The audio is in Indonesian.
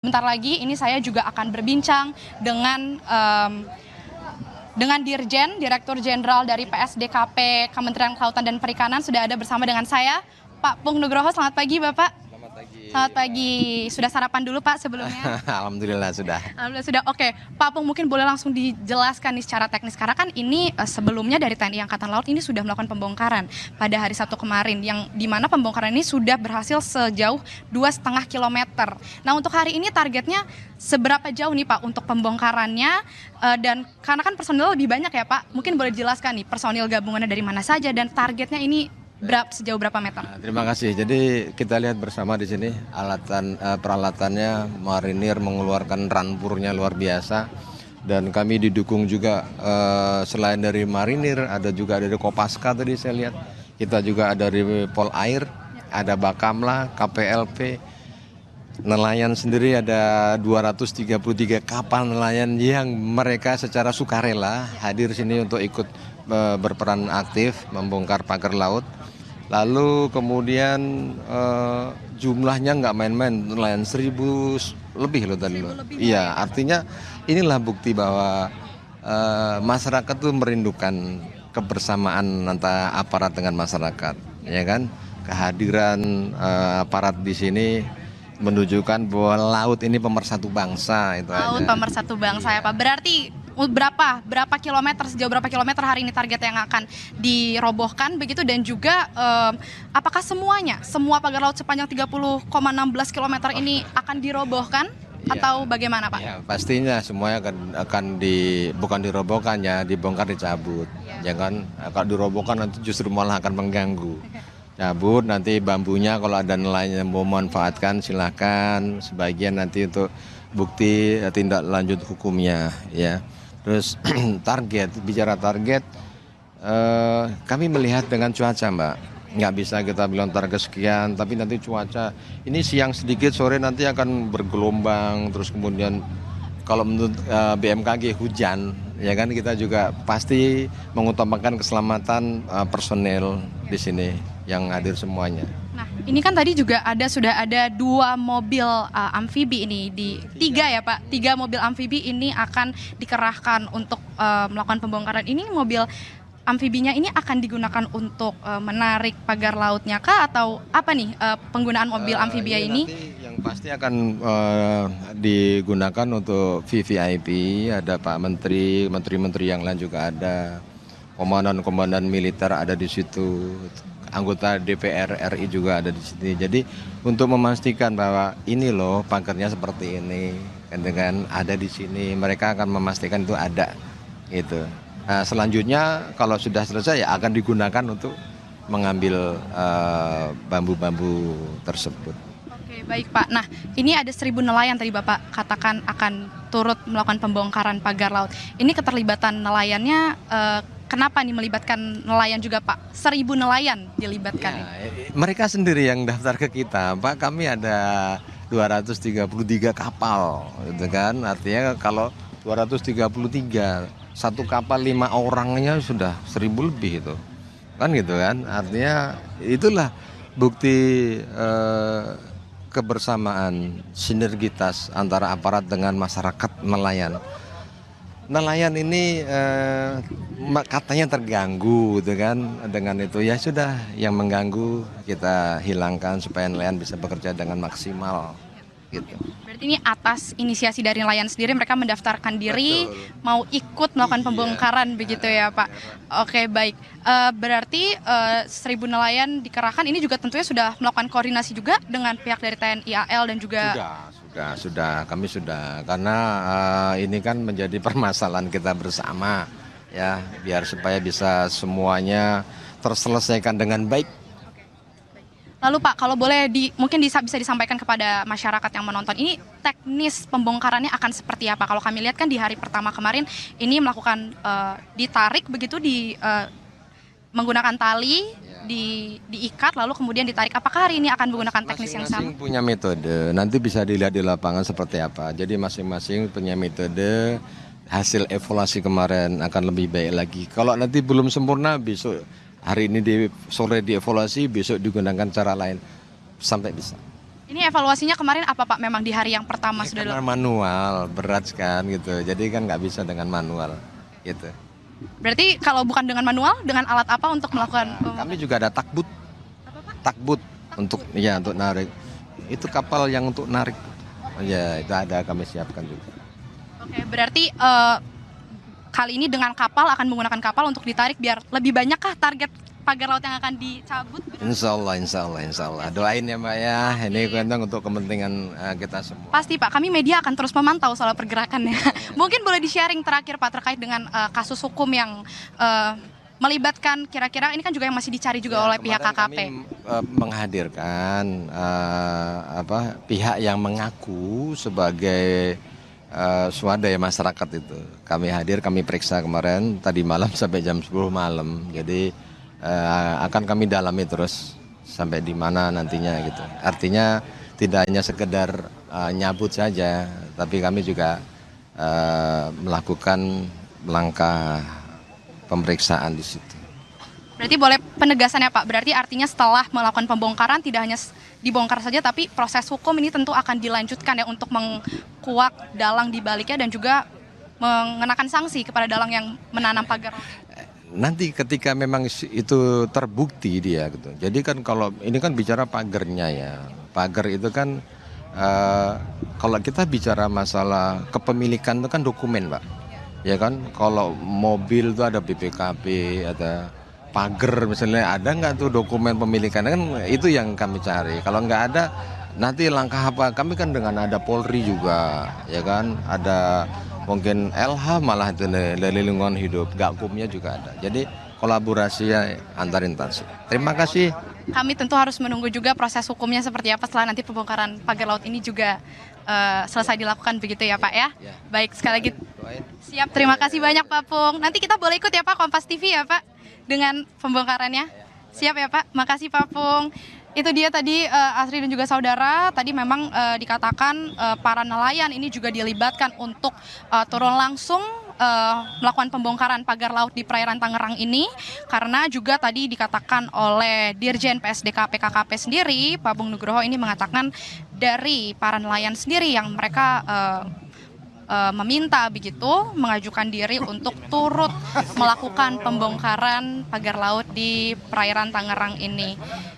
Bentar lagi ini saya juga akan berbincang dengan Direktur Jenderal dari PSDKP Kementerian Kelautan dan Perikanan. Sudah ada bersama dengan saya, Pak Pung Nugroho. Selamat pagi, Bapak. Selamat pagi. Selamat pagi. Sudah sarapan dulu, Pak, sebelumnya? Alhamdulillah sudah. Alhamdulillah sudah. Oke, Pak Pung, mungkin boleh langsung dijelaskan nih secara teknis, karena kan ini sebelumnya dari TNI Angkatan Laut ini sudah melakukan pembongkaran pada hari Sabtu kemarin, yang dimana pembongkaran ini sudah berhasil sejauh 2,5 kilometer. Nah, untuk hari ini targetnya seberapa jauh nih, Pak, untuk pembongkarannya? Dan karena kan personil lebih banyak ya, Pak, mungkin boleh dijelaskan nih personil gabungannya dari mana saja dan targetnya ini sejauh berapa meter? Nah, terima kasih. Jadi kita lihat bersama di sini peralatannya marinir mengeluarkan rampurnya luar biasa, dan kami didukung juga selain dari marinir ada juga dari Kopaska tadi saya lihat, kita juga ada dari Polair, ada Bakamla, KPLP, nelayan sendiri ada 233 kapal nelayan yang mereka secara sukarela hadir sini untuk ikut berperan aktif membongkar pagar laut. Lalu kemudian jumlahnya nggak main-main, nelayan 1.000 lebih loh tadi loh. Iya, artinya inilah bukti bahwa masyarakat tuh merindukan kebersamaan antara aparat dengan masyarakat, ya kan? Kehadiran aparat di sini menunjukkan bahwa laut ini pemersatu bangsa, itu Laut aja. pemersatu bangsa ya, Pak. Berarti berapa kilometer, sejauh berapa kilometer hari ini target yang akan dirobohkan begitu, dan juga apakah semua pagar laut sepanjang 30,16 kilometer ini akan dirobohkan atau bagaimana, Pak? Ya, pastinya semuanya bukan dirobohkan ya, dibongkar dicabut. Jangan kalau dirobohkan nanti justru malah akan mengganggu. Cabut nanti bambunya, kalau ada nelayan yang mau manfaatkan silahkan, sebagian nanti untuk bukti tindak lanjut hukumnya ya. Terus bicara target, kami melihat dengan cuaca, Mbak. Nggak bisa kita bilang target sekian, tapi nanti cuaca ini siang sedikit, sore nanti akan bergelombang, terus kemudian kalau menurut BMKG hujan, ya kan, kita juga pasti mengutamakan keselamatan personel di sini yang hadir semuanya. Nah, ini kan tadi juga sudah ada 2 mobil amfibi ini tiga ya, Pak. 3 mobil amfibi ini akan dikerahkan untuk melakukan pembongkaran. Ini mobil amfibinya ini akan digunakan untuk menarik pagar lautnya kah, atau apa nih penggunaan mobil amfibia ini? Nanti yang pasti akan digunakan untuk VVIP, ada Pak Menteri, menteri-menteri yang lain juga ada, komandan-komandan militer ada di situ, anggota DPR RI juga ada di sini. Jadi untuk memastikan bahwa ini loh pagarnya seperti ini, dengan ada di sini, mereka akan memastikan itu ada gitu. Nah, selanjutnya kalau sudah selesai ya akan digunakan untuk mengambil bambu-bambu tersebut. Oke, baik, Pak. Nah, ini ada 1.000 nelayan tadi Bapak katakan akan turut melakukan pembongkaran pagar laut. Ini keterlibatan nelayannya, kenapa nih melibatkan nelayan juga, Pak? 1.000 nelayan dilibatkan. Ya, mereka sendiri yang daftar ke kita, Pak. Kami ada 233 kapal, gitu kan. Artinya kalau 233, satu kapal 5 orangnya sudah 1.000 lebih itu, kan gitu kan. Artinya itulah bukti kebersamaan, sinergitas antara aparat dengan masyarakat nelayan. Nelayan ini katanya terganggu, gitu kan, dengan itu ya sudah, yang mengganggu kita hilangkan supaya nelayan bisa bekerja dengan maksimal, gitu. Berarti ini atas inisiasi dari nelayan sendiri, mereka mendaftarkan diri. Betul. Mau ikut melakukan pembongkaran begitu ya, Pak. Oke, baik. Berarti 1.000 nelayan dikerahkan, ini juga tentunya sudah melakukan koordinasi juga dengan pihak dari TNI AL dan juga... Sudah, kami sudah, karena ini kan menjadi permasalahan kita bersama ya, biar supaya bisa semuanya terselesaikan dengan baik. Lalu Pak, kalau boleh mungkin bisa disampaikan kepada masyarakat yang menonton, ini teknis pembongkarannya akan seperti apa? Kalau kami lihat kan di hari pertama kemarin ini melakukan ditarik begitu, menggunakan tali, diikat lalu kemudian ditarik. Apakah hari ini akan menggunakan teknis yang sama? Masing-masing punya metode, nanti bisa dilihat di lapangan seperti apa. Jadi masing-masing punya metode, hasil evaluasi kemarin akan lebih baik lagi. Kalau nanti belum sempurna, besok hari ini sore dievaluasi, besok digunakan cara lain sampai bisa. Ini evaluasinya kemarin apa Pak? Memang di hari yang pertama Ya, sudah karena manual berat kan gitu, jadi kan nggak bisa dengan manual gitu. Berarti kalau bukan dengan manual, dengan alat apa untuk melakukan Kami juga ada takbut, takbut untuk ya untuk narik. Itu kapal yang untuk narik. Ya itu ada kami siapkan juga. Oke, berarti kali ini dengan kapal akan menggunakan kapal untuk ditarik biar lebih banyakkah target pagar laut yang akan dicabut? Insya Allah, insya Allah, insya Allah. Doain ya Mbak ya. Ini kan untuk kepentingan kita semua. Pasti Pak, kami media akan terus memantau soal pergerakannya. Mungkin boleh di-sharing terakhir Pak terkait dengan kasus hukum yang melibatkan kira-kira ini kan juga yang masih dicari juga oleh pihak Kemarin KKP. kami menghadirkan pihak yang mengaku sebagai swadaya masyarakat itu. Kami hadir, kami periksa kemarin tadi malam sampai jam 10 malam. Jadi akan kami dalami terus sampai di mana nantinya gitu. Artinya tidak hanya sekedar nyabut saja, tapi kami juga melakukan langkah pemeriksaan di situ. Berarti boleh penegasannya Pak, berarti artinya setelah melakukan pembongkaran tidak hanya dibongkar saja tapi proses hukum ini tentu akan dilanjutkan ya untuk mengkuak dalang di baliknya dan juga mengenakan sanksi kepada dalang yang menanam pagar. Nanti ketika memang itu terbukti dia gitu. Jadi kan kalau ini kan bicara pagernya ya. Pagar itu kan kalau kita bicara masalah kepemilikan itu kan dokumen, Pak. Ya kan, kalau mobil itu ada BPKB, ada pagar misalnya, ada nggak tuh dokumen pemilikan, kan itu yang kami cari. Kalau nggak ada, nanti langkah apa? Kami kan dengan ada Polri juga, ya kan, ada mungkin LH malah itu dari lingkungan hidup, Gakumnya juga ada. Jadi kolaborasi ya antar instansi. Terima kasih. Kami tentu harus menunggu juga proses hukumnya seperti apa setelah nanti pembongkaran pagar laut ini juga selesai dilakukan begitu ya Pak ya. Ya. Baik, sekali lagi siap, terima kasih banyak Pak Pung. Nanti kita boleh ikut ya Pak Kompas TV ya Pak dengan pembongkarannya. Siap ya Pak, makasih Pak Pung. Itu dia tadi Asri dan juga saudara, tadi memang dikatakan para nelayan ini juga dilibatkan untuk turun langsung melakukan pembongkaran pagar laut di perairan Tangerang ini, karena juga tadi dikatakan oleh Dirjen PSDK PKKP sendiri, Pak Bung Nugroho ini mengatakan dari para nelayan sendiri yang mereka meminta begitu, mengajukan diri untuk turut melakukan pembongkaran pagar laut di perairan Tangerang ini.